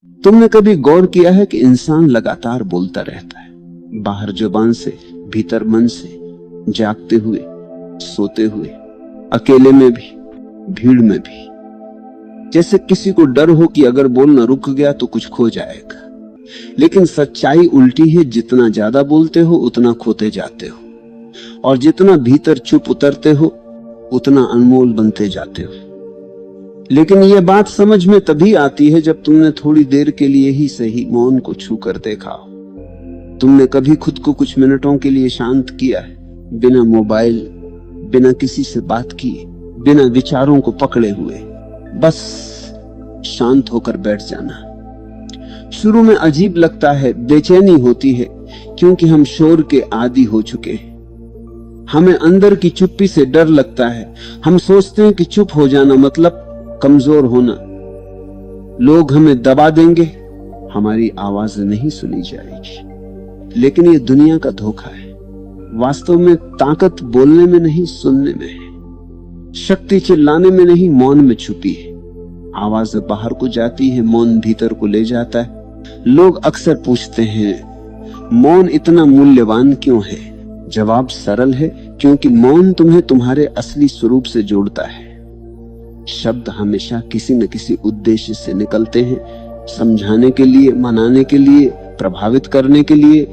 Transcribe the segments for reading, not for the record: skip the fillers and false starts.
तुमने कभी गौर किया है कि इंसान लगातार बोलता रहता है, बाहर जुबान से, भीतर मन से, जागते हुए, सोते हुए, अकेले में भी, भीड़ में भी। जैसे किसी को डर हो कि अगर बोलना रुक गया तो कुछ खो जाएगा। लेकिन सच्चाई उल्टी है, जितना ज्यादा बोलते हो उतना खोते जाते हो, और जितना भीतर चुप उतरते हो उतना अनमोल बनते जाते हो। लेकिन यह बात समझ में तभी आती है जब तुमने थोड़ी देर के लिए ही सही मौन को छू कर देखा हो। तुमने कभी खुद को कुछ मिनटों के लिए शांत किया है, बिना मोबाइल, बिना किसी से बात किए, बिना विचारों को पकड़े हुए, बस शांत होकर बैठ जाना। शुरू में अजीब लगता है, बेचैनी होती है, क्योंकि हम शोर के आदी हो चुके हैं। हमें अंदर की चुप्पी से डर लगता है। हम सोचते हैं कि चुप हो जाना मतलब कमजोर होना, लोग हमें दबा देंगे, हमारी आवाज नहीं सुनी जाएगी। लेकिन ये दुनिया का धोखा है। वास्तव में ताकत बोलने में नहीं, सुनने में है। शक्ति चिल्लाने में नहीं, मौन में छुपी है। आवाज बाहर को जाती है, मौन भीतर को ले जाता है। लोग अक्सर पूछते हैं, मौन इतना मूल्यवान क्यों है? जवाब सरल है, क्योंकि मौन तुम्हें तुम्हारे असली स्वरूप से जोड़ता है। शब्द हमेशा किसी न किसी उद्देश्य से निकलते हैं, समझाने के लिए, मनाने के लिए, प्रभावित करने के लिए,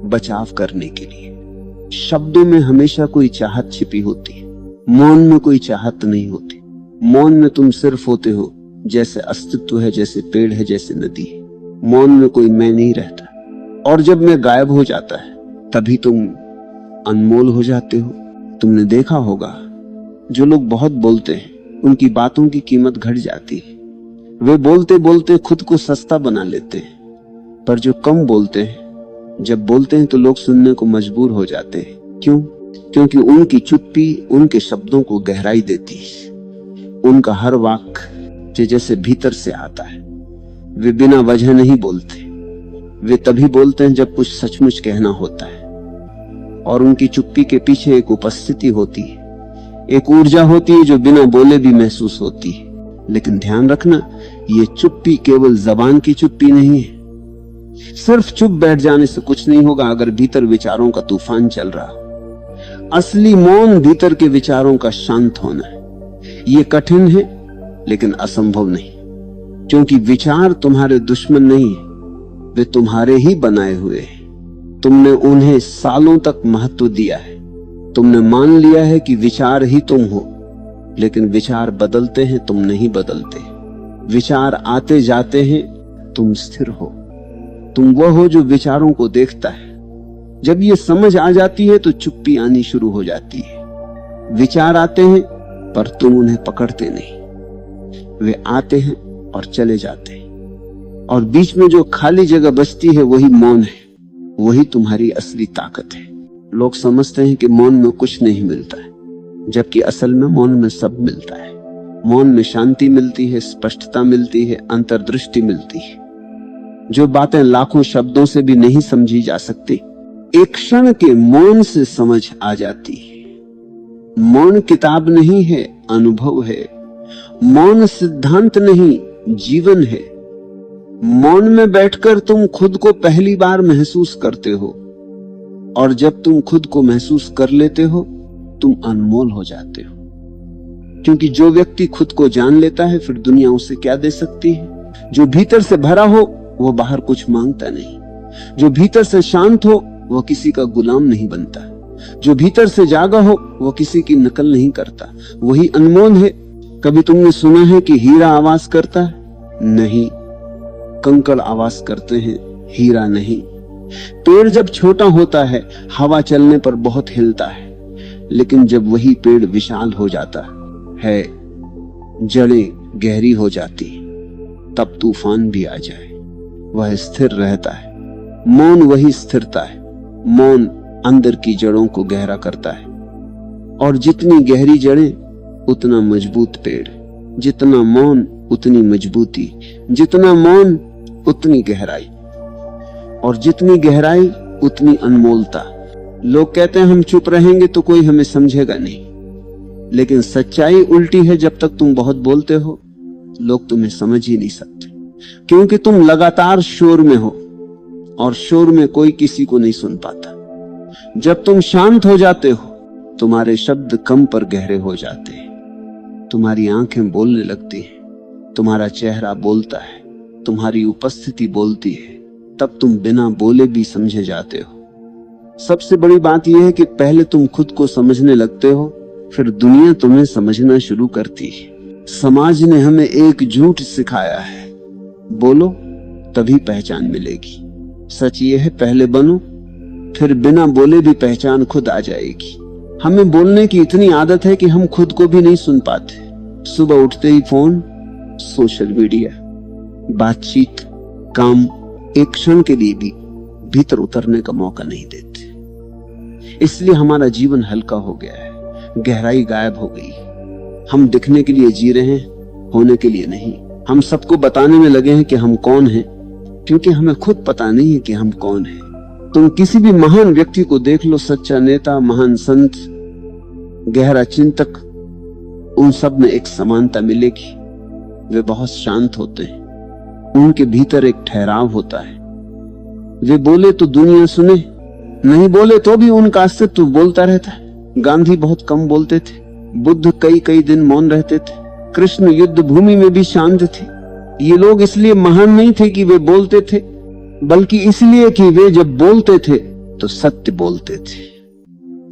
बचाव करने के लिए। शब्दों में हमेशा कोई चाहत छिपी होती है, मौन में कोई चाहत नहीं होती। मौन में तुम सिर्फ होते हो, जैसे अस्तित्व है, जैसे पेड़ है, जैसे नदी है। मौन में कोई मैं नहीं रहता। और जब मैं गायब हो जाता है तभी तुम अनमोल हो जाते हो। तुमने देखा होगा, जो लोग बहुत बोलते हैं उनकी बातों की कीमत घट जाती है। वे बोलते बोलते खुद को सस्ता बना लेते हैं। पर जो कम बोलते हैं, जब बोलते हैं तो लोग सुनने को मजबूर हो जाते हैं। क्यों? क्योंकि उनकी चुप्पी उनके शब्दों को गहराई देती है। उनका हर वाक्य जैसे भीतर से आता है। वे बिना वजह नहीं बोलते। वे तभी बोलते हैं जब कुछ सचमुच कहना होता है। और उनकी चुप्पी के पीछे एक उपस्थिति होती है, एक ऊर्जा होती है जो बिना बोले भी महसूस होती है। लेकिन ध्यान रखना, ये चुप्पी केवल जबान की चुप्पी नहीं है। सिर्फ चुप बैठ जाने से कुछ नहीं होगा अगर भीतर विचारों का तूफान चल रहा। असली मौन भीतर के विचारों का शांत होना है। ये कठिन है लेकिन असंभव नहीं, क्योंकि विचार तुम्हारे दुश्मन नहीं है, वे तुम्हारे ही बनाए हुए हैं। तुमने उन्हें सालों तक महत्व दिया है। तुमने मान लिया है कि विचार ही तुम हो, लेकिन विचार बदलते हैं, तुम नहीं बदलते। विचार आते जाते हैं, तुम स्थिर हो। तुम वह हो जो विचारों को देखता है। जब ये समझ आ जाती है तो चुप्पी आनी शुरू हो जाती है। विचार आते हैं पर तुम उन्हें पकड़ते नहीं। वे आते हैं और चले जाते हैं, और बीच में जो खाली जगह बचती है वही मौन है। वही तुम्हारी असली ताकत है। लोग समझते हैं कि मौन में कुछ नहीं मिलता है, जबकि असल में मौन में सब मिलता है। मौन में शांति मिलती है, स्पष्टता मिलती है, अंतर्दृष्टि मिलती है। जो बातें लाखों शब्दों से भी नहीं समझी जा सकती, एक क्षण के मौन से समझ आ जाती है। मौन किताब नहीं है, अनुभव है। मौन सिद्धांत नहीं, जीवन है। मौन में बैठकर तुम खुद को पहली बार महसूस करते हो, और जब तुम खुद को महसूस कर लेते हो तुम अनमोल हो जाते हो। क्योंकि जो व्यक्ति खुद को जान लेता है, फिर दुनिया उसे क्या दे सकती है। जो भीतर से भरा हो वो बाहर कुछ मांगता नहीं। जो भीतर से शांत हो वो किसी का गुलाम नहीं बनता। जो भीतर से जागा हो वो किसी की नकल नहीं करता। वही अनमोल है। कभी तुमने सुना है कि हीरा आवाज करता है? नहीं, कंकड़ आवाज करते हैं, हीरा नहीं। पेड़ जब छोटा होता है हवा चलने पर बहुत हिलता है, लेकिन जब वही पेड़ विशाल हो जाता है, जड़ें गहरी हो जाती, तब तूफान भी आ जाए, वह स्थिर रहता है। मौन वही स्थिरता है। मौन अंदर की जड़ों को गहरा करता है, और जितनी गहरी जड़ें उतना मजबूत पेड़। जितना मौन उतनी मजबूती, जितना मौन उतनी गहराई, और जितनी गहराई उतनी अनमोलता। लोग कहते हैं हम चुप रहेंगे तो कोई हमें समझेगा नहीं, लेकिन सच्चाई उल्टी है। जब तक तुम बहुत बोलते हो लोग तुम्हें समझ ही नहीं सकते। क्योंकि तुम लगातार शोर में हो और शोर में कोई किसी को नहीं सुन पाता। जब तुम शांत हो जाते हो, तुम्हारे शब्द कम पर गहरे हो जाते हैं, तुम्हारी आंखें बोलने लगती हैं, तुम्हारा चेहरा बोलता है, तुम्हारी उपस्थिति बोलती है, तब तुम बिना बोले भी समझे जाते हो। सबसे बड़ी बात यह है कि पहले तुम खुद को समझने लगते हो, फिर दुनिया तुम्हें समझना शुरू करती है। समाज ने हमें एक झूठ सिखाया है, बोलो तभी पहचान मिलेगी। सच ये है, पहले बनो, फिर बिना बोले भी पहचान खुद आ जाएगी। हमें बोलने की इतनी आदत है कि हम खुद को भी नहीं सुन पाते। सुबह उठते ही फोन, सोशल मीडिया, बातचीत, काम, एक क्षण के लिए भी भीतर उतरने का मौका नहीं देते। इसलिए हमारा जीवन हल्का हो गया है, गहराई गायब हो गई। हम दिखने के लिए जी रहे हैं, होने के लिए नहीं। हम सबको बताने में लगे हैं कि हम कौन हैं, क्योंकि हमें खुद पता नहीं है कि हम कौन हैं। तुम किसी भी महान व्यक्ति को देख लो, सच्चा नेता, महान संत, गहरा चिंतक, उन सब में एक समानता मिलेगी। वे बहुत शांत होते हैं, उनके भीतर एक ठहराव होता है। वे बोले तो दुनिया सुने, नहीं बोले तो भी उनका अस्तित्व बोलता रहता है। गांधी बहुत कम बोलते थे, बुद्ध कई कई दिन मौन रहते थे, कृष्ण युद्ध भूमि में भी शांत थे। ये लोग इसलिए महान नहीं थे कि वे बोलते थे, बल्कि इसलिए कि वे जब बोलते थे तो सत्य बोलते थे।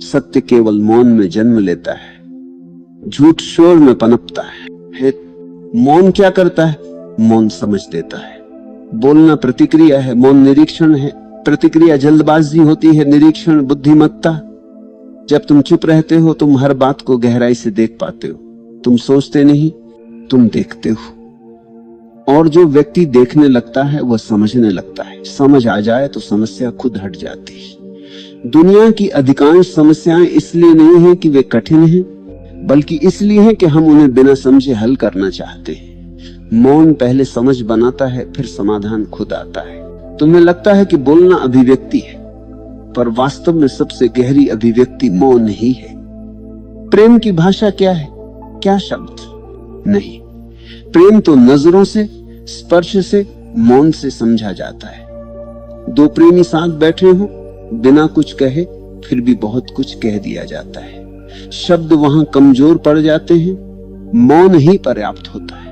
सत्य केवल मौन में जन्म लेता है, झूठ शोर में पनपता है। मौन क्या करता है? मौन समझ देता है। बोलना प्रतिक्रिया है, मौन निरीक्षण है। प्रतिक्रिया जल्दबाजी होती है, निरीक्षण बुद्धिमत्ता। जब तुम चुप रहते हो, तुम हर बात को गहराई से देख पाते हो। तुम सोचते नहीं, तुम देखते हो। और जो व्यक्ति देखने लगता है वह समझने लगता है। समझ आ जाए तो समस्या खुद हट जाती है। दुनिया की अधिकांश समस्याएं इसलिए नहीं है कि वे कठिन हैं, बल्कि इसलिए है कि हम उन्हें बिना समझे हल करना चाहते हैं। मौन पहले समझ बनाता है, फिर समाधान खुद आता है। तुम्हें लगता है कि बोलना अभिव्यक्ति है, पर वास्तव में सबसे गहरी अभिव्यक्ति मौन ही है। प्रेम की भाषा क्या है? क्या शब्द? नहीं, प्रेम तो नजरों से, स्पर्श से, मौन से समझा जाता है। दो प्रेमी साथ बैठे हो, बिना कुछ कहे फिर भी बहुत कुछ कह दिया जाता है। शब्द वहां कमजोर पड़ जाते हैं, मौन ही पर्याप्त होता है।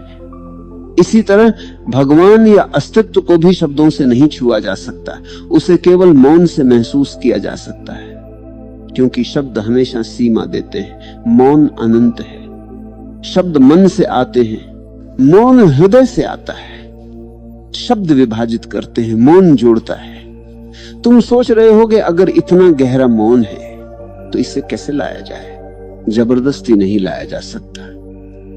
इसी तरह भगवान या अस्तित्व को भी शब्दों से नहीं छुआ जा सकता, उसे केवल मौन से महसूस किया जा सकता है, क्योंकि शब्द हमेशा सीमा देते हैं, मौन अनंत है। शब्द मन से आते हैं, मौन हृदय से आता है। शब्द विभाजित करते हैं, मौन जोड़ता है। तुम सोच रहे होगे अगर इतना गहरा मौन है तो इसे कैसे लाया जाए? जबरदस्ती नहीं लाया जा सकता।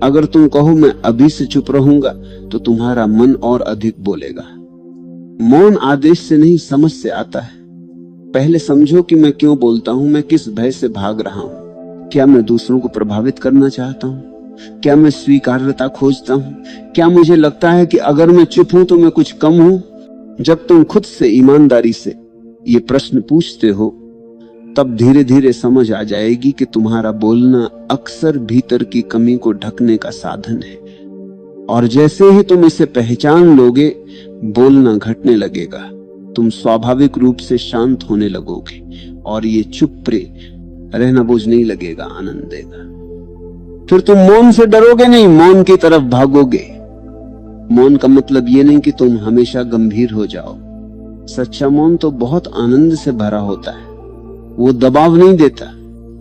अगर तुम कहो मैं अभी से चुप रहूंगा तो तुम्हारा मन और अधिक बोलेगा। मौन आदेश से नहीं, समझ से आता है। पहले समझो कि मैं क्यों बोलता हूं, मैं किस भय से भाग रहा हूं। क्या मैं दूसरों को प्रभावित करना चाहता हूं? क्या मैं स्वीकार्यता खोजता हूं? क्या मुझे लगता है कि अगर मैं चुप हूं तो मैं कुछ कम हूं? जब तुम खुद से ईमानदारी से ये प्रश्न पूछते हो, तब धीरे धीरे समझ आ जाएगी कि तुम्हारा बोलना अक्सर भीतर की कमी को ढकने का साधन है। और जैसे ही तुम इसे पहचान लोगे, बोलना घटने लगेगा। तुम स्वाभाविक रूप से शांत होने लगोगे और ये चुप रहना बोझ नहीं लगेगा, आनंद देगा। फिर तुम मौन से डरोगे नहीं, मौन की तरफ भागोगे। मौन का मतलब ये नहीं कि तुम हमेशा गंभीर हो जाओ। सच्चा मौन तो बहुत आनंद से भरा होता है। वो दबाव नहीं देता,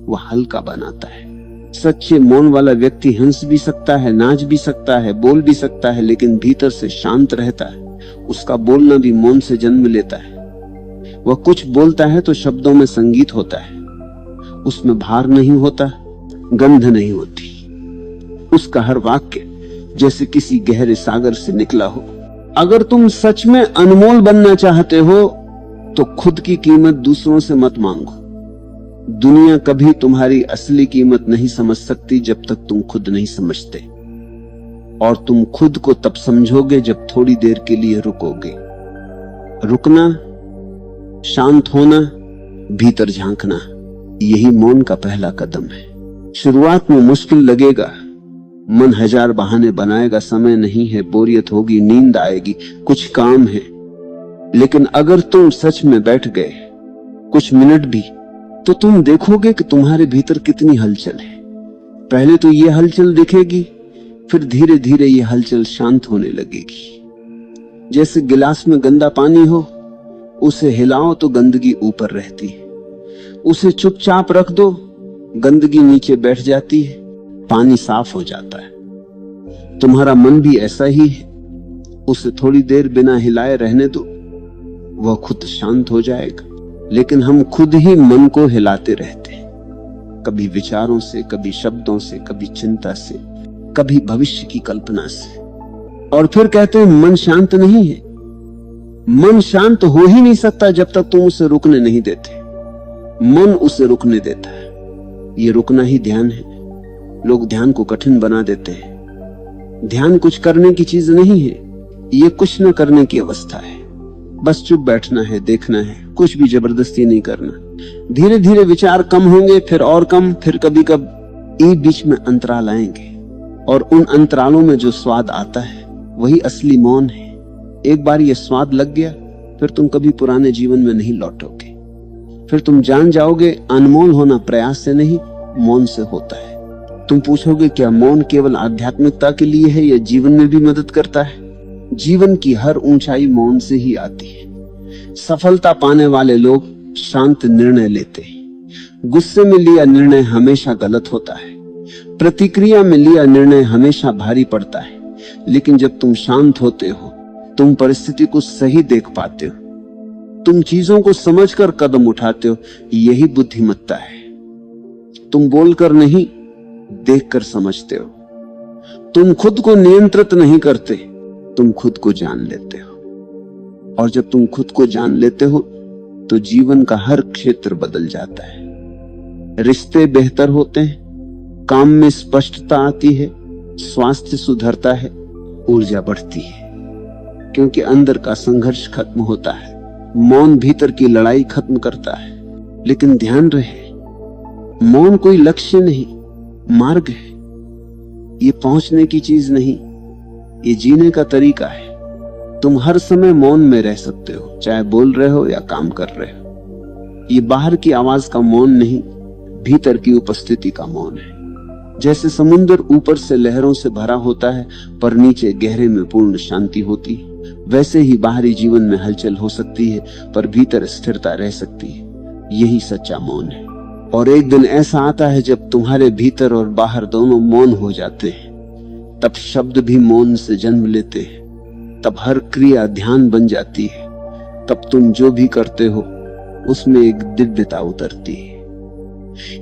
वो हल्का बनाता है। सच्चे मौन वाला व्यक्ति हंस भी सकता है, नाच भी सकता है, बोल भी सकता है, लेकिन भीतर से शांत रहता है। उसका बोलना भी मौन से जन्म लेता है। वह कुछ बोलता है तो शब्दों में संगीत होता है, उसमें भार नहीं होता, गंध नहीं होती। उसका हर वाक्य जैसे किसी गहरे सागर से निकला हो। अगर तुम सच में अनमोल बनना चाहते हो तो खुद की कीमत दूसरों से मत मांगो। दुनिया कभी तुम्हारी असली कीमत नहीं समझ सकती जब तक तुम खुद नहीं समझते। और तुम खुद को तब समझोगे जब थोड़ी देर के लिए रुकोगे। रुकना, शांत होना, भीतर झांकना, यही मौन का पहला कदम है। शुरुआत में मुश्किल लगेगा, मन हजार बहाने बनाएगा, समय नहीं है, बोरियत होगी, नींद आएगी, कुछ काम है। लेकिन अगर तुम सच में बैठ गए कुछ मिनट भी, तो तुम देखोगे कि तुम्हारे भीतर कितनी हलचल है। पहले तो ये हलचल दिखेगी, फिर धीरे धीरे ये हलचल शांत होने लगेगी। जैसे गिलास में गंदा पानी हो, उसे हिलाओ तो गंदगी ऊपर रहती है, उसे चुपचाप रख दो, गंदगी नीचे बैठ जाती है, पानी साफ हो जाता है। तुम्हारा मन भी ऐसा ही है, उसे थोड़ी देर बिना हिलाए रहने दो, वह खुद शांत हो जाएगा। लेकिन हम खुद ही मन को हिलाते रहते हैं, कभी विचारों से, कभी शब्दों से, कभी चिंता से, कभी भविष्य की कल्पना से, और फिर कहते हैं मन शांत नहीं है। मन शांत हो ही नहीं सकता जब तक तुम उसे रुकने नहीं देते। मन उसे रुकने देता है, ये रुकना ही ध्यान है। लोग ध्यान को कठिन बना देते हैं। ध्यान कुछ करने की चीज नहीं है, ये कुछ न करने की अवस्था है। बस चुप बैठना है, देखना है, कुछ भी जबरदस्ती नहीं करना। धीरे धीरे विचार कम होंगे, फिर और कम, फिर कभी कभी एक बीच में अंतराल आएंगे, और उन अंतरालों में जो स्वाद आता है वही असली मौन है। एक बार ये स्वाद लग गया, फिर तुम कभी पुराने जीवन में नहीं लौटोगे। फिर तुम जान जाओगे अनमोल होना प्रयास से नहीं, मौन से होता है। तुम पूछोगे क्या मौन केवल आध्यात्मिकता के लिए है या जीवन में भी मदद करता है? जीवन की हर ऊंचाई मौन से ही आती है। सफलता पाने वाले लोग शांत निर्णय लेते हैं। गुस्से में लिया निर्णय हमेशा गलत होता है, प्रतिक्रिया में लिया निर्णय हमेशा भारी पड़ता है। लेकिन जब तुम शांत होते हो, तुम परिस्थिति को सही देख पाते हो, तुम चीजों को समझकर कदम उठाते हो। यही बुद्धिमत्ता है। तुम बोलकर नहीं, देखकर समझते हो। तुम खुद को नियंत्रित नहीं करते, तुम खुद को जान लेते हो। और जब तुम खुद को जान लेते हो तो जीवन का हर क्षेत्र बदल जाता है। रिश्ते बेहतर होते हैं, काम में स्पष्टता आती है, स्वास्थ्य सुधरता है, ऊर्जा बढ़ती है, क्योंकि अंदर का संघर्ष खत्म होता है। मौन भीतर की लड़ाई खत्म करता है। लेकिन ध्यान रहे, मौन कोई लक्ष्य नहीं, मार्ग है। ये पहुंचने की चीज नहीं, ये जीने का तरीका है। तुम हर समय मौन में रह सकते हो, चाहे बोल रहे हो या काम कर रहे हो। ये बाहर की आवाज का मौन नहीं, भीतर की उपस्थिति का मौन है। जैसे समुद्र ऊपर से लहरों से भरा होता है पर नीचे गहरे में पूर्ण शांति होती है, वैसे ही बाहरी जीवन में हलचल हो सकती है पर भीतर स्थिरता रह सकती है। यही सच्चा मौन है। और एक दिन ऐसा आता है जब तुम्हारे भीतर और बाहर दोनों मौन हो जाते हैं। तब शब्द भी मौन से जन्म लेते हैं, तब हर क्रिया ध्यान बन जाती है, तब तुम जो भी करते हो उसमें एक दिव्यता उतरती है।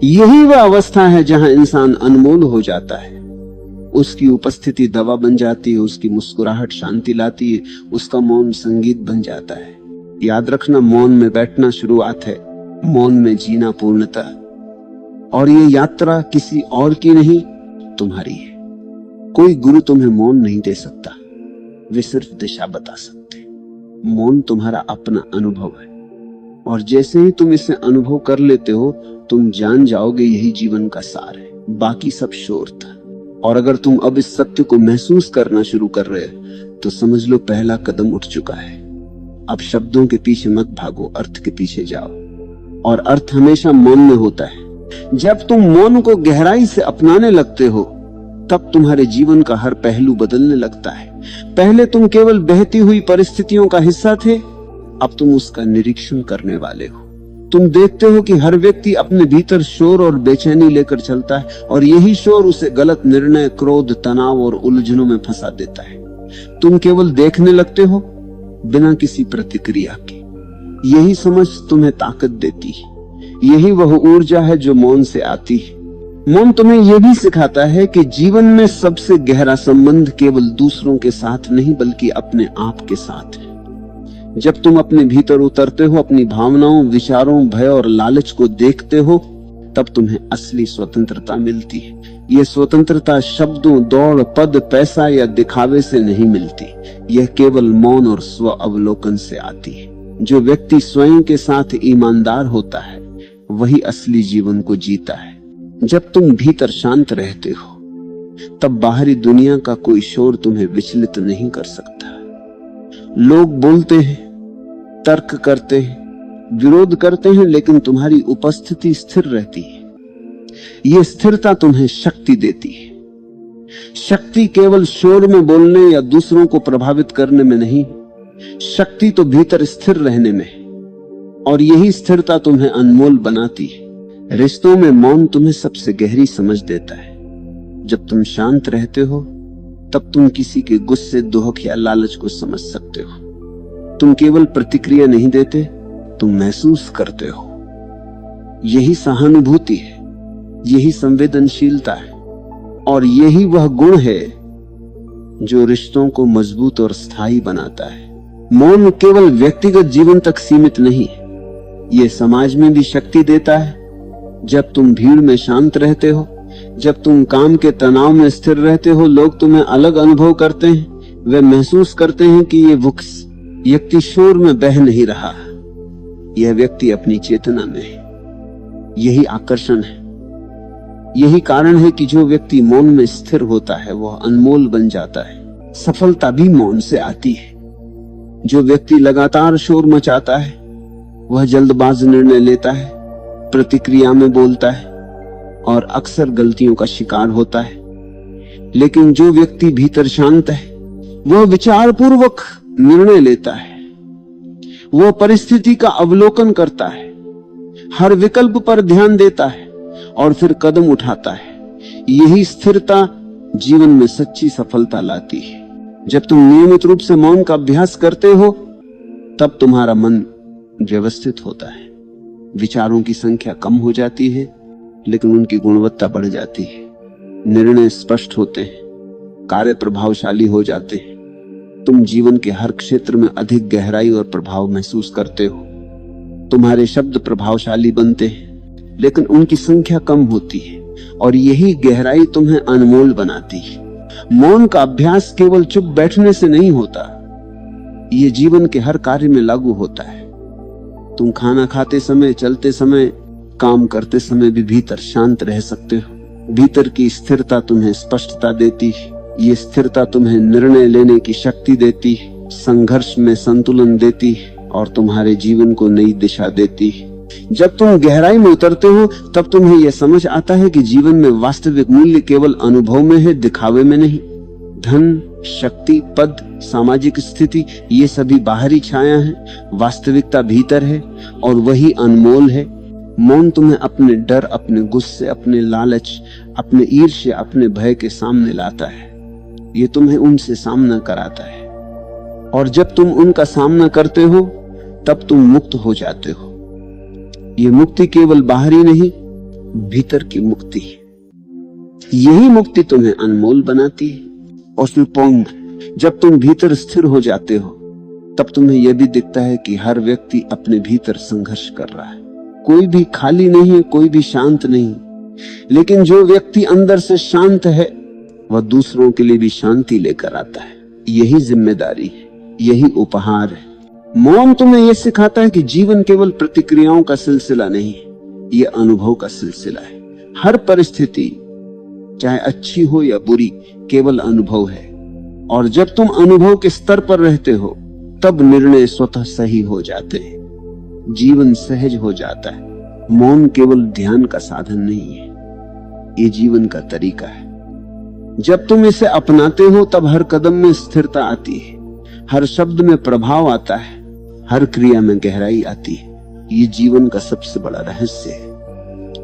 यही वह अवस्था है जहां इंसान अनमोल हो जाता है। उसकी उपस्थिति दवा बन जाती है, उसकी मुस्कुराहट शांति लाती है, उसका मौन संगीत बन जाता है। याद रखना, मौन में बैठना शुरुआत है, मौन में जीना पूर्णता। और ये यात्रा किसी और की नहीं, तुम्हारी है। कोई गुरु तुम्हें मौन नहीं दे सकता, वे सिर्फ दिशा बता सकते। मौन तुम्हारा अपना अनुभव है, और जैसे ही तुम इसे अनुभव कर लेते हो तुम जान जाओगे यही जीवन का सार है, बाकी सब शोर था। और अगर तुम अब इस सत्य को महसूस करना शुरू कर रहे हो तो समझ लो पहला कदम उठ चुका है। अब शब्दों के पीछे मत भागो, अर्थ के पीछे जाओ। और अर्थ हमेशा मौन में होता है। जब तुम मौन को गहराई से अपनाने लगते हो तब तुम्हारे जीवन का हर पहलू बदलने लगता है। पहले तुम केवल बहती हुई परिस्थितियों का हिस्सा थे, अब तुम उसका निरीक्षण करने वाले हो। तुम देखते हो कि हर व्यक्ति अपने भीतर शोर और बेचैनी लेकर चलता है, और यही शोर उसे गलत निर्णय, क्रोध, तनाव और उलझनों में फंसा देता है। तुम केवल देखने लगते हो बिना किसी प्रतिक्रिया के। यही समझ तुम्हें ताकत देती है। यही वह ऊर्जा है जो मौन से आती है। मौन तुम्हें यह भी सिखाता है कि जीवन में सबसे गहरा संबंध केवल दूसरों के साथ नहीं बल्कि अपने आप के साथ है। जब तुम अपने भीतर उतरते हो, अपनी भावनाओं, विचारों, भय और लालच को देखते हो, तब तुम्हें असली स्वतंत्रता मिलती है। यह स्वतंत्रता शब्दों, दौड़, पद, पैसा या दिखावे से नहीं मिलती। यह केवल मौन और स्व अवलोकन से आती है। जो व्यक्ति स्वयं के साथ ईमानदार होता है वही असली जीवन को जीता है। जब तुम भीतर शांत रहते हो तब बाहरी दुनिया का कोई शोर तुम्हें विचलित नहीं कर सकता। लोग बोलते हैं, तर्क करते हैं, विरोध करते हैं, लेकिन तुम्हारी उपस्थिति स्थिर रहती है। यह स्थिरता तुम्हें शक्ति देती है। शक्ति केवल शोर में बोलने या दूसरों को प्रभावित करने में नहीं, शक्ति तो भीतर स्थिर रहने में है, और यही स्थिरता तुम्हें अनमोल बनाती है। रिश्तों में मौन तुम्हें सबसे गहरी समझ देता है। जब तुम शांत रहते हो तब तुम किसी के गुस्से, दुहक या लालच को समझ सकते हो। तुम केवल प्रतिक्रिया नहीं देते, तुम महसूस करते हो। यही सहानुभूति है, यही संवेदनशीलता है, और यही वह गुण है जो रिश्तों को मजबूत और स्थायी बनाता है। मौन केवल व्यक्तिगत जीवन तक सीमित नहीं है, यह समाज में भी शक्ति देता है। जब तुम भीड़ में शांत रहते हो, जब तुम काम के तनाव में स्थिर रहते हो, लोग तुम्हें अलग अनुभव करते हैं। वे महसूस करते हैं कि ये व्यक्ति शोर में बह नहीं रहा, यह व्यक्ति अपनी चेतना में है। यही आकर्षण है, यही कारण है कि जो व्यक्ति मौन में स्थिर होता है वह अनमोल बन जाता है। सफलता भी मौन से आती है। जो व्यक्ति लगातार शोर मचाता है वह जल्दबाज निर्णय लेता है, प्रतिक्रिया में बोलता है और अक्सर गलतियों का शिकार होता है। लेकिन जो व्यक्ति भीतर शांत है वह विचारपूर्वक निर्णय लेता है, वह परिस्थिति का अवलोकन करता है, हर विकल्प पर ध्यान देता है और फिर कदम उठाता है। यही स्थिरता जीवन में सच्ची सफलता लाती है। जब तुम नियमित रूप से मौन का अभ्यास करते हो तब तुम्हारा मन व्यवस्थित होता है। विचारों की संख्या कम हो जाती है, लेकिन उनकी गुणवत्ता बढ़ जाती है। निर्णय स्पष्ट होते हैं, कार्य प्रभावशाली हो जाते हैं। तुम जीवन के हर क्षेत्र में अधिक गहराई और प्रभाव महसूस करते हो। तुम्हारे शब्द प्रभावशाली बनते हैं, लेकिन उनकी संख्या कम होती है, और यही गहराई तुम्हें अनमोल बनाती है। मौन का अभ्यास केवल चुप बैठने से नहीं होता, यह जीवन के हर कार्य में लागू होता है। तुम खाना खाते समय, चलते समय, काम करते समय भी भीतर शांत रह सकते हो। भीतर की स्थिरता तुम्हें स्पष्टता देती है। ये स्थिरता तुम्हें निर्णय लेने की शक्ति देती है, संघर्ष में संतुलन देती है और तुम्हारे जीवन को नई दिशा देती है। जब तुम गहराई में उतरते हो तब तुम्हें यह समझ आता है कि जीवन में वास्तविक मूल्य केवल अनुभव में है, दिखावे में नहीं। धन, शक्ति, पद, सामाजिक स्थिति, ये सभी बाहरी छाया है, वास्तविकता भीतर है और वही अनमोल है। मौन तुम्हें अपने डर, अपने गुस्से, अपने लालच, अपने ईर्ष्या, अपने भय के सामने लाता है। ये तुम्हें उनसे सामना कराता है, और जब तुम उनका सामना करते हो तब तुम मुक्त हो जाते हो। ये मुक्ति केवल बाहरी नहीं, भीतर की मुक्ति है। यही मुक्ति तुम्हें अनमोल बनाती है। और फिर पौंग, जब तुम भीतर स्थिर हो जाते हो तब तुम्हें यह भी दिखता है कि हर व्यक्ति अपने भीतर संघर्ष कर रहा है। कोई भी खाली नहीं है, कोई भी शांत नहीं, लेकिन जो व्यक्ति अंदर से शांत है वह दूसरों के लिए भी शांति लेकर आता है। यही जिम्मेदारी है, यही उपहार है। मौन तुम्हें यह सिखाता है कि जीवन केवल प्रतिक्रियाओं का सिलसिला नहीं, यह अनुभव का सिलसिला है। हर परिस्थिति, चाहे अच्छी हो या बुरी, केवल अनुभव है, और जब तुम अनुभव के स्तर पर रहते हो तब निर्णय स्वतः सही हो जाते हैं, जीवन सहज हो जाता है। मौन केवल ध्यान का साधन नहीं है, ये जीवन का तरीका है। जब तुम इसे अपनाते हो तब हर कदम में स्थिरता आती है, हर शब्द में प्रभाव आता है, हर क्रिया में गहराई आती है। ये जीवन का सबसे बड़ा रहस्य है,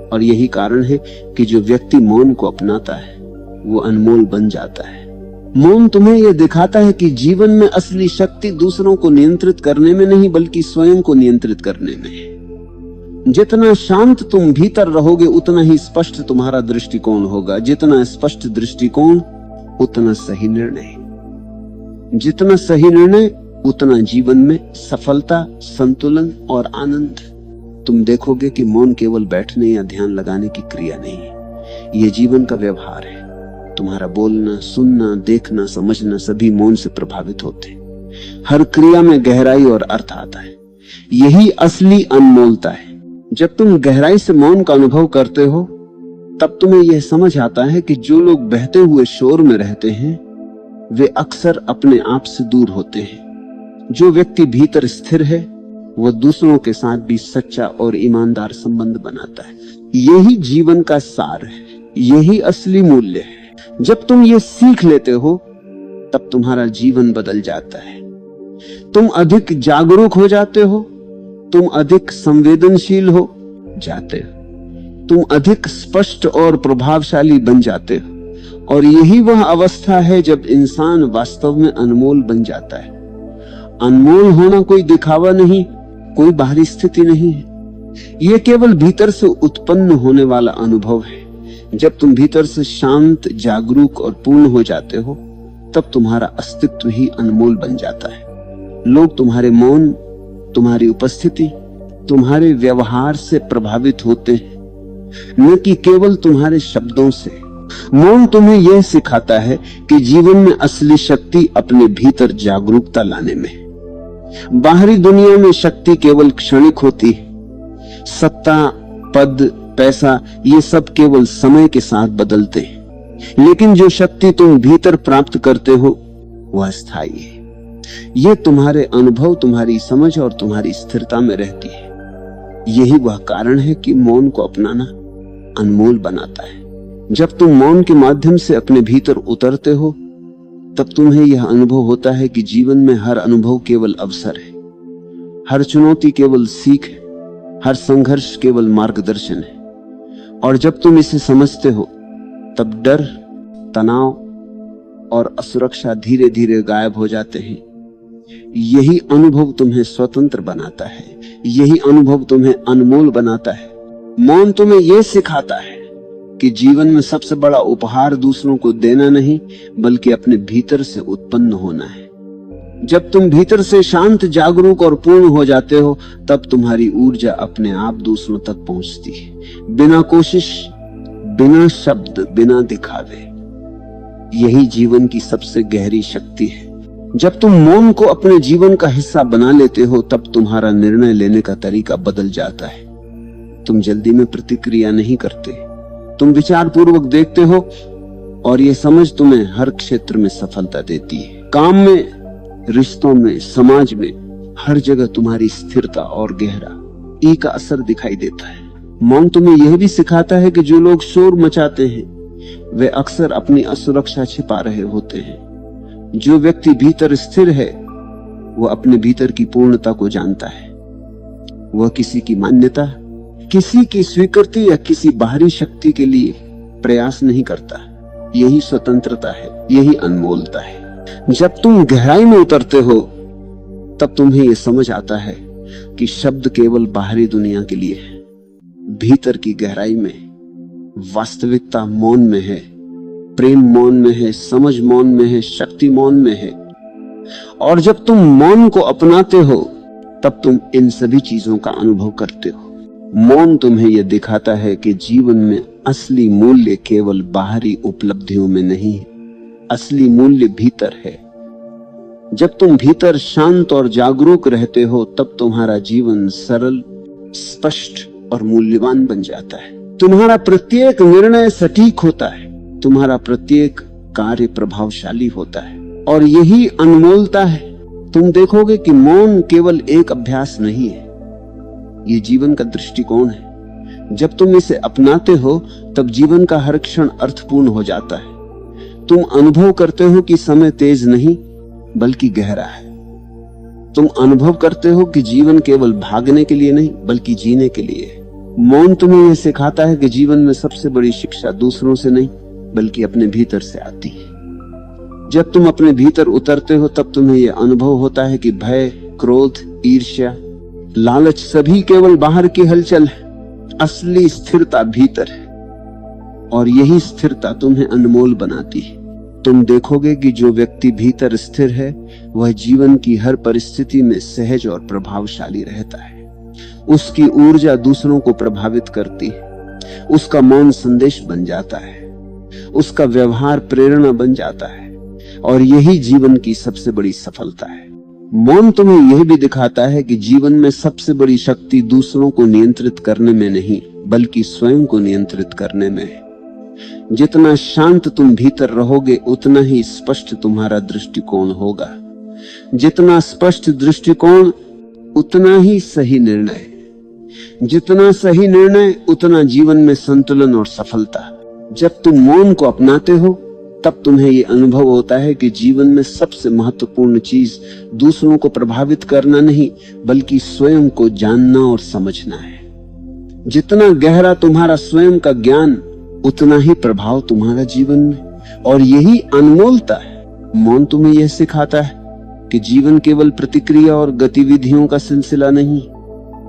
और यही कारण है कि जो व्यक्ति मौन को अपनाता है वो अनमोल बन जाता है। मौन तुम्हें यह दिखाता है कि जीवन में असली शक्ति दूसरों को नियंत्रित करने में नहीं, बल्कि स्वयं को नियंत्रित करने में है। जितना शांत तुम भीतर रहोगे उतना ही स्पष्ट तुम्हारा दृष्टिकोण होगा। जितना स्पष्ट दृष्टिकोण उतना सही निर्णय, जितना सही निर्णय उतना जीवन में सफलता, संतुलन और आनंद। तुम देखोगे कि मौन केवल बैठने या ध्यान लगाने की क्रिया नहीं है, यह जीवन का व्यवहार है। तुम्हारा बोलना, सुनना, देखना, समझना सभी मौन से प्रभावित होते हैं। हर क्रिया में गहराई और अर्थ आता है। यही असली अनमोलता है। जब तुम गहराई से मौन का अनुभव करते हो तब तुम्हें यह समझ आता है कि जो लोग बहते हुए शोर में रहते हैं वे अक्सर अपने आप से दूर होते हैं। जो व्यक्ति भीतर स्थिर है वह दूसरों के साथ भी सच्चा और ईमानदार संबंध बनाता है। यही जीवन का सार है, यही असली मूल्य है। जब तुम ये सीख लेते हो तब तुम्हारा जीवन बदल जाता है। तुम अधिक जागरूक हो जाते हो, तुम अधिक संवेदनशील हो जाते हो, तुम अधिक स्पष्ट और प्रभावशाली बन जाते हो। और यही वह अवस्था है जब इंसान वास्तव में अनमोल बन जाता है। अनमोल होना कोई दिखावा नहीं, कोई बाहरी स्थिति नहीं है। यह केवल भीतर से उत्पन्न होने वाला अनुभव है। जब तुम भीतर से शांत, जागरूक और पूर्ण हो जाते हो तब तुम्हारा अस्तित्व ही अनमोल बन जाता है। लोग तुम्हारे मौन, तुम्हारी उपस्थिति, तुम्हारे व्यवहार से प्रभावित होते हैं, न कि केवल तुम्हारे शब्दों से। मौन तुम्हें यह सिखाता है कि जीवन में असली शक्ति अपने भीतर जागरूकता लाने में है। बाहरी दुनिया में शक्ति केवल क्षणिक होती है। सत्ता, पद, पैसा ये सब केवल समय के साथ बदलते हैं, लेकिन जो शक्ति तुम भीतर प्राप्त करते हो वह स्थायी है। ये तुम्हारे अनुभव, तुम्हारी समझ और तुम्हारी स्थिरता में रहती है। यही वह कारण है कि मौन को अपनाना अनमोल बनाता है। जब तुम मौन के माध्यम से अपने भीतर उतरते हो तब तुम्हें यह अनुभव होता है कि जीवन में हर अनुभव केवल अवसर है, हर चुनौती केवल सीख है, हर संघर्ष केवल मार्गदर्शन है। और जब तुम इसे समझते हो तब डर, तनाव और असुरक्षा धीरे धीरे गायब हो जाते हैं। यही अनुभव तुम्हें स्वतंत्र बनाता है, यही अनुभव तुम्हें अनमोल बनाता है। मौन तुम्हें यह सिखाता है कि जीवन में सबसे बड़ा उपहार दूसरों को देना नहीं बल्कि अपने भीतर से उत्पन्न होना है। जब तुम भीतर से शांत, जागरूक और पूर्ण हो जाते हो तब तुम्हारी ऊर्जा अपने आप दूसरों तक पहुंचती है, बिना कोशिश, बिना शब्द, बिना दिखावे। यही जीवन की सबसे गहरी शक्ति है। जब तुम मौन को अपने जीवन का हिस्सा बना लेते हो तब तुम्हारा निर्णय लेने का तरीका बदल जाता है। तुम जल्दी में प्रतिक्रिया नहीं करते, तुम विचार पूर्वक देखते हो और यह समझ तुम्हें हर क्षेत्र में सफलता देती है। काम में, रिश्तों में, समाज में, हर जगह तुम्हारी स्थिरता और गहरा ई का असर दिखाई देता है। मौन तुम्हें यह भी सिखाता है कि जो लोग शोर मचाते हैं वे अक्सर अपनी असुरक्षा छिपा रहे होते हैं। जो व्यक्ति भीतर स्थिर है वह अपने भीतर की पूर्णता को जानता है। वह किसी की मान्यता, किसी की स्वीकृति या किसी बाहरी शक्ति के लिए प्रयास नहीं करता। यही स्वतंत्रता है, यही अनमोलता है। जब तुम गहराई में उतरते हो तब तुम्हें यह समझ आता है कि शब्द केवल बाहरी दुनिया के लिए है। भीतर की गहराई में वास्तविकता मौन में है, प्रेम मौन में है, समझ मौन में है, शक्ति मौन में है। और जब तुम मौन को अपनाते हो तब तुम इन सभी चीजों का अनुभव करते हो। मौन तुम्हें यह दिखाता है कि जीवन में असली मूल्य केवल बाहरी उपलब्धियों में नहीं है, असली मूल्य भीतर है। जब तुम भीतर शांत और जागरूक रहते हो तब तुम्हारा जीवन सरल, स्पष्ट और मूल्यवान बन जाता है। तुम्हारा प्रत्येक निर्णय सटीक होता है, तुम्हारा प्रत्येक कार्य प्रभावशाली होता है। और यही अनमोलता है। तुम देखोगे कि मौन केवल एक अभ्यास नहीं है, ये जीवन का दृष्टिकोण है। जब तुम इसे अपनाते हो तब जीवन का हर क्षण अर्थपूर्ण हो जाता है। तुम अनुभव करते हो कि समय तेज नहीं बल्कि गहरा है। तुम अनुभव करते हो कि जीवन केवल भागने के लिए नहीं बल्कि जीने के लिए है। मौन तुम्हें यह सिखाता है कि जीवन में सबसे बड़ी शिक्षा दूसरों से नहीं बल्कि अपने भीतर से आती है। जब तुम अपने भीतर उतरते हो तब तुम्हें यह अनुभव होता है कि भय, क्रोध, ईर्ष्या, लालच सभी केवल बाहर की हलचल है। असली स्थिरता भीतर है और यही स्थिरता तुम्हें अनमोल बनाती है। तुम देखोगे कि जो व्यक्ति भीतर स्थिर है वह जीवन की हर परिस्थिति में सहज और प्रभावशाली रहता है। उसकी ऊर्जा दूसरों को प्रभावित करती है, उसका मौन संदेश बन जाता है, उसका व्यवहार प्रेरणा बन जाता है। और यही जीवन की सबसे बड़ी सफलता है। मौन तुम्हें यह भी दिखाता है कि जीवन में सबसे बड़ी शक्ति दूसरों को नियंत्रित करने में नहीं बल्कि स्वयं को नियंत्रित करने में है। जितना शांत तुम भीतर रहोगे उतना ही स्पष्ट तुम्हारा दृष्टिकोण होगा। जितना स्पष्ट दृष्टिकोण उतना ही सही निर्णय। जितना सही निर्णय उतना जीवन में संतुलन और सफलता। जब तुम मौन को अपनाते हो तब तुम्हें यह अनुभव होता है कि जीवन में सबसे महत्वपूर्ण चीज दूसरों को प्रभावित करना नहीं बल्कि स्वयं को जानना और समझना है। जितना गहरा तुम्हारा स्वयं का ज्ञान उतना ही प्रभाव तुम्हारा जीवन में। और यही अनमोलता है। मौन तुम्हें यह सिखाता है कि जीवन केवल प्रतिक्रिया और गतिविधियों का सिलसिला नहीं,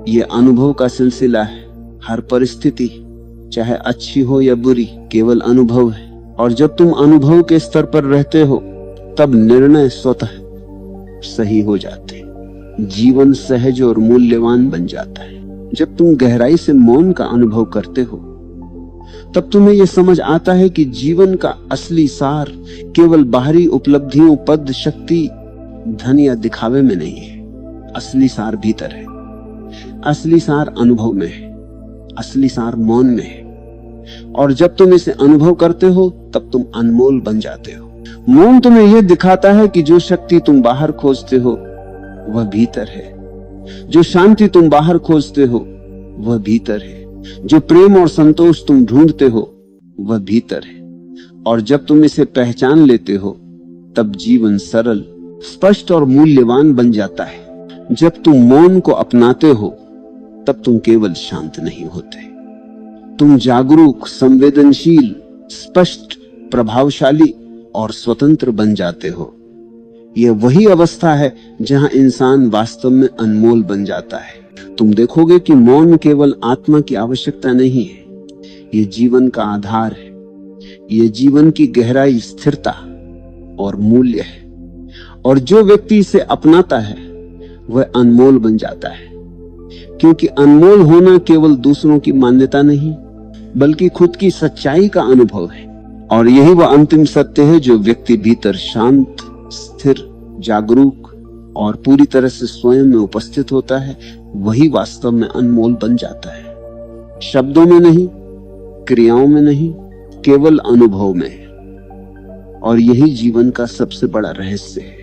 यह अनुभव का सिलसिला है। हर परिस्थिति चाहे अच्छी हो या बुरी केवल अनुभव है। और जब तुम अनुभव के स्तर पर रहते हो तब निर्णय स्वतः सही हो जाते। जीवन सहज और मूल्यवान बन जाता है। जब तुम गहराई से मौन का अनुभव करते हो तब तुम्हें यह समझ आता है कि जीवन का असली सार केवल बाहरी उपलब्धियों, पद, शक्ति, धन या दिखावे में नहीं है। असली सार भीतर है। असली सार अनुभव में है। असली सार मौन में है। और जब तुम इसे अनुभव करते हो तब तुम अनमोल बन जाते हो। मौन तुम्हें यह दिखाता है कि जो शक्ति तुम बाहर खोजते हो वह भीतर है। जो शांति तुम बाहर खोजते हो वह भीतर है। जो प्रेम और संतोष तुम ढूंढते हो वह भीतर है। और जब तुम इसे पहचान लेते हो तब जीवन सरल, स्पष्ट और मूल्यवान बन जाता है। जब तुम मौन को अपनाते हो तब तुम केवल शांत नहीं होते, तुम जागरूक, संवेदनशील, स्पष्ट, प्रभावशाली और स्वतंत्र बन जाते हो। यह वही अवस्था है जहां इंसान वास्तव में अनमोल बन जाता है। तुम देखोगे कि मौन केवल आत्मा की आवश्यकता नहीं है, यह जीवन का आधार है। यह जीवन की गहराई, स्थिरता और मूल्य है। और जो व्यक्ति इसे अपनाता है वह अनमोल बन जाता है। क्योंकि अनमोल होना केवल दूसरों की मान्यता नहीं बल्कि खुद की सच्चाई का अनुभव है। और यही वह अंतिम सत्य है जो व्यक्ति भीतर शांत, स्थिर, जागरूक और पूरी तरह से स्वयं में उपस्थित होता है, वही वास्तव में अनमोल बन जाता है। शब्दों में नहीं, क्रियाओं में नहीं, केवल अनुभव में। और यही जीवन का सबसे बड़ा रहस्य है।